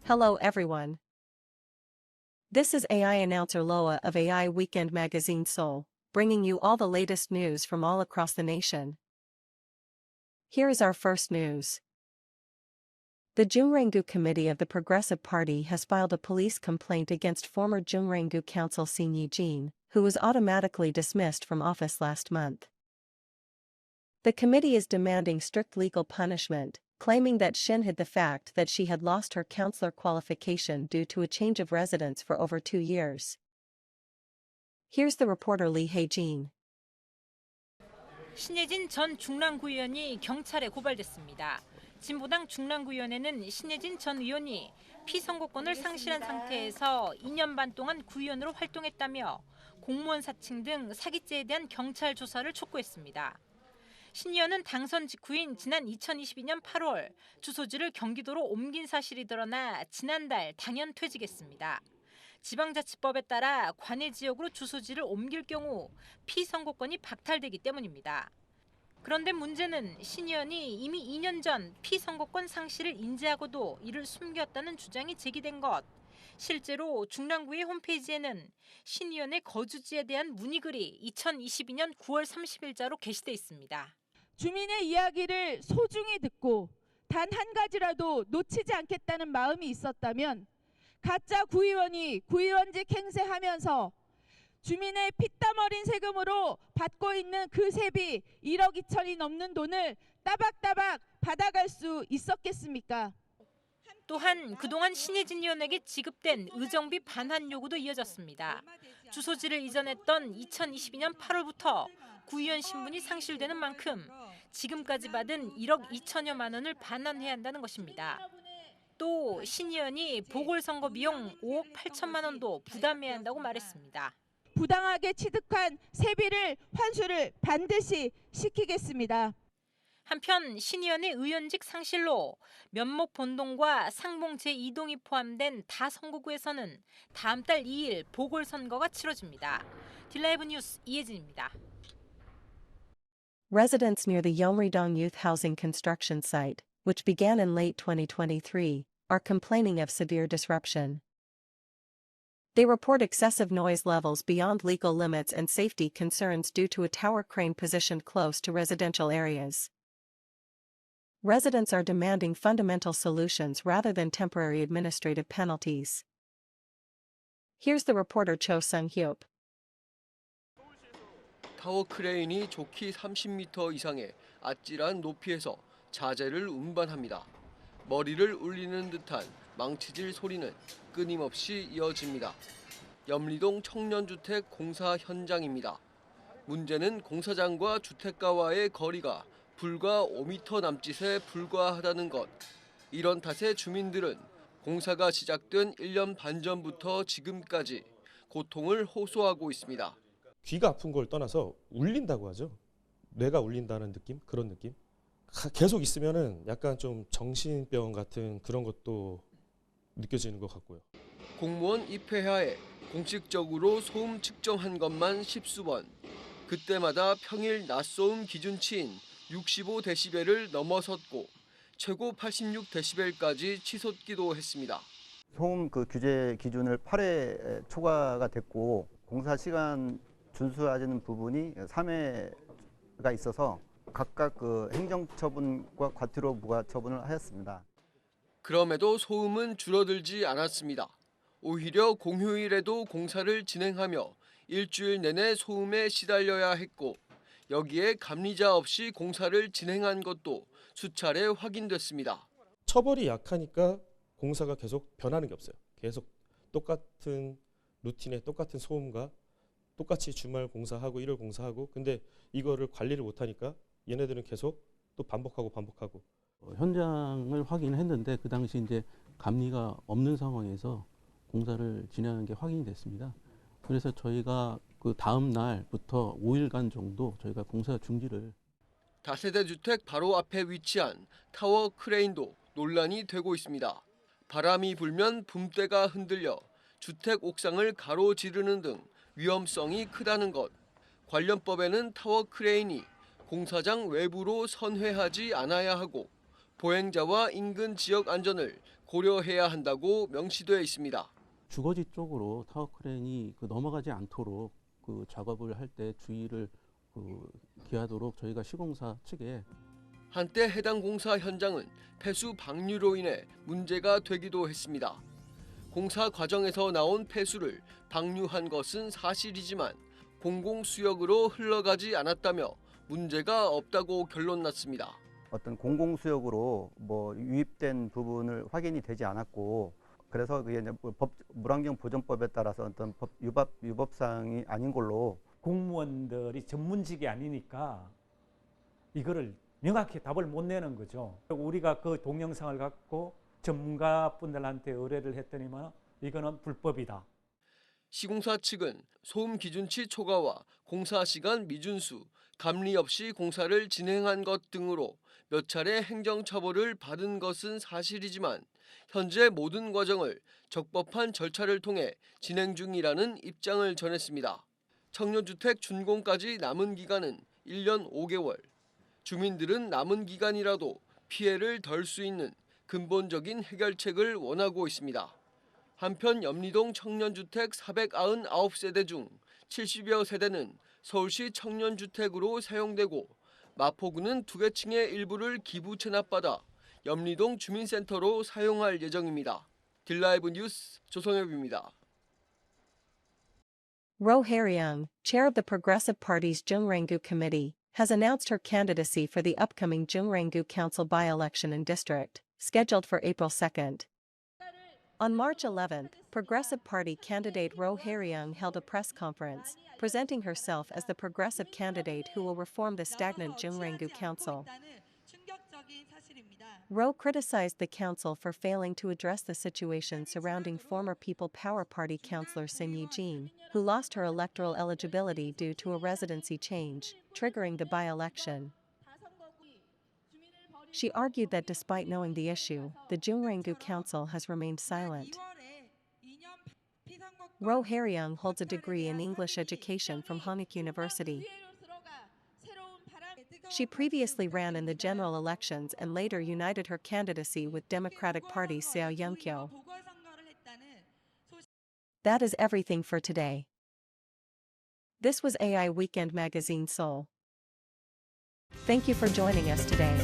Hello everyone. This is AI announcer Loa of AI Weekend Magazine Seoul, bringing you all the latest news from all across the nation. Here is our first news. The Jungrangu Committee of the Progressive Party has filed a police complaint against former Jungrangu Council Shin Yi-jin, who was automatically dismissed from office last month. The committee is demanding strict legal punishment, claiming that Shin hid the fact that she had lost her councillor qualification due to a change of residence for over 2 years. Here's the reporter Lee Hae-jin. 신예진 전 중랑구의원이 경찰에 고발됐습니다. 진보당 중랑구위원회는 신예진 전 의원이 피선거권을 상실한 상태에서 2년 반 동안 구의원으로 활동했다며 공무원 사칭 등 사기죄에 대한 경찰 조사를 촉구했습니다. 신 의원은 당선 직후인 지난 2022년 8월 주소지를 경기도로 옮긴 사실이 드러나 지난달 당연 퇴직했습니다. 지방자치법에 따라 관내 지역으로 주소지를 옮길 경우 피선거권이 박탈되기 때문입니다. 그런데 문제는 신 의원이 이미 2년 전 피선거권 상실을 인지하고도 이를 숨겼다는 주장이 제기된 것. 실제로 중랑구의 홈페이지에는 신 의원의 거주지에 대한 문의글이 2022년 9월 30일자로 게시돼 있습니다. 주민의 이야기를 소중히 듣고 단 한 가지라도 놓치지 않겠다는 마음이 있었다면 가짜 구의원이 구의원직 행세하면서 주민의 피땀 어린 세금으로 받고 있는 그 세비 1억 2천이 넘는 돈을 따박따박 받아갈 수 있었겠습니까? 또한 그동안 신예진 의원에게 지급된 의정비 반환 요구도 이어졌습니다. 주소지를 이전했던 2022년 8월부터 구의원 신분이 상실되는 만큼 지금까지 받은 1억 2천여만 원을 반환해야 한다는 것입니다. 또 신 의원이 보궐선거 비용 5억 8천만 원도 부담해야 한다고 말했습니다. 부당하게 취득한 세비를 환수를 반드시 시키겠습니다. 한편 신 의원의 의원직 상실로 면목 본동과 상봉 제2동이 포함된 다 선거구에서는 다음 달 2일 보궐선거가 치러집니다. 딜라이브 뉴스 이혜진입니다. Residents near the Yeomri-dong Youth Housing construction site, which began in late 2023, are complaining of severe disruption. They report excessive noise levels beyond legal limits and safety concerns due to a tower crane positioned close to residential areas. Residents are demanding fundamental solutions rather than temporary administrative penalties. Here's the reporter Cho Sung-hyup. 타워 크레인이 좋기 30m 이상의 아찔한 높이에서 자재를 운반합니다. 머리를 울리는 듯한 망치질 소리는 끊임없이 이어집니다. 염리동 청년주택 공사 현장입니다. 문제는 공사장과 주택가와의 거리가 불과 5m 남짓에 불과하다는 것. 이런 탓에 주민들은 공사가 시작된 1년 반 전부터 지금까지 고통을 호소하고 있습니다. 귀가 아픈 걸 떠나서 울린다고 하죠. 뇌가 울린다는 느낌? 그런 느낌? 계속 있으면은 약간 좀 정신병 같은 그런 것도 느껴지는 것 같고요. 공무원 입회하에 공식적으로 소음 측정한 것만 10수번. 그때마다 평일 낮소음 기준치인 65데시벨을 넘어섰고 최고 86데시벨까지 치솟기도 했습니다. 소음 규제 기준을 8회 초과가 됐고 공사 시간 준수하는 부분이 3회가 있어서 각각 행정처분과 과태료 부과처분을 하였습니다. 그럼에도 소음은 줄어들지 않았습니다. 오히려 공휴일에도 공사를 진행하며 일주일 내내 소음에 시달려야 했고 여기에 감리자 없이 공사를 진행한 것도 수차례 확인됐습니다. 처벌이 약하니까 공사가 계속 변하는 게 없어요. 계속 똑같은 루틴에 똑같은 소음과 똑같이 주말 공사하고 일요일 공사하고 근데 이거를 관리를 못하니까 얘네들은 계속 또 반복하고 현장을 확인했는데 그 당시 이제 감리가 없는 상황에서 공사를 진행한 게 확인이 됐습니다. 그래서 저희가 그 다음 날부터 5일간 정도 저희가 공사 중지를. 다세대 주택 바로 앞에 위치한 타워 크레인도 논란이 되고 있습니다. 바람이 불면 붐대가 흔들려 주택 옥상을 가로지르는 등 위험성이 크다는 것. 관련법에는 타워 크레인이 공사장 외부로 선회하지 않아야 하고 보행자와 인근 지역 안전을 고려해야 한다고 명시되어 있습니다. 주거지 쪽으로 타워 크레인이 넘어가지 않도록 작업을 할 때 주의를 기하도록 저희가 시공사 측에 한때 해당 공사 현장은 폐수 방류로 인해 문제가 되기도 했습니다. 공사 과정에서 나온 폐수를 방류한 것은 사실이지만 공공수역으로 흘러가지 않았다며 문제가 없다고 결론났습니다. 어떤 공공수역으로 유입된 부분을 확인이 되지 않았고, 그래서 그게 이제 물환경보전법에 따라서 어떤 위법 사항이 아닌 걸로. 공무원들이 전문직이 아니니까 이거를 명확히 답을 못 내는 거죠. 우리가 그 동영상을 갖고 전문가분들한테 의뢰를 했더니만 이거는 불법이다. 시공사 측은 소음 기준치 초과와 공사 시간 미준수, 감리 없이 공사를 진행한 것 등으로 몇 차례 행정처벌을 받은 것은 사실이지만 현재 모든 과정을 적법한 절차를 통해 진행 중이라는 입장을 전했습니다. 청년주택 준공까지 남은 기간은 1년 5개월. 주민들은 남은 기간이라도 피해를 덜 수 있는 근본적인 해결책을 원하고 있습니다. 한편 염리동 청년주택 499세대 중 70여 세대는 서울시 청년주택으로 사용되고 마포구는 2개층의 일부를 기부 체납받아 염리동 주민센터로 사용할 예정입니다. 딜라이브 뉴스 조성엽입니다. Ro Hae-ryung, chair of the Progressive Party's Jungrangu Committee, has announced her candidacy for the upcoming Jungrangu Council by-election and district, scheduled for April 2nd. On March 11th, Progressive Party candidate Ro Hae-ryung held a press conference, presenting herself as the progressive candidate who will reform the stagnant Jungrangu Council. Ro criticized the council for failing to address the situation surrounding former People Power Party councillor Sim Yi-jin, who lost her electoral eligibility due to a residency change, triggering the by-election. She argued that despite knowing the issue, the Jungrangu Council has remained silent. Ro Hae-ryung holds a degree in English education from Hankook University. She previously ran in the general elections and later united her candidacy with Democratic Party Seo Young-kyo. That is everything for today. This was AI Weekend Magazine Seoul. Thank you for joining us today.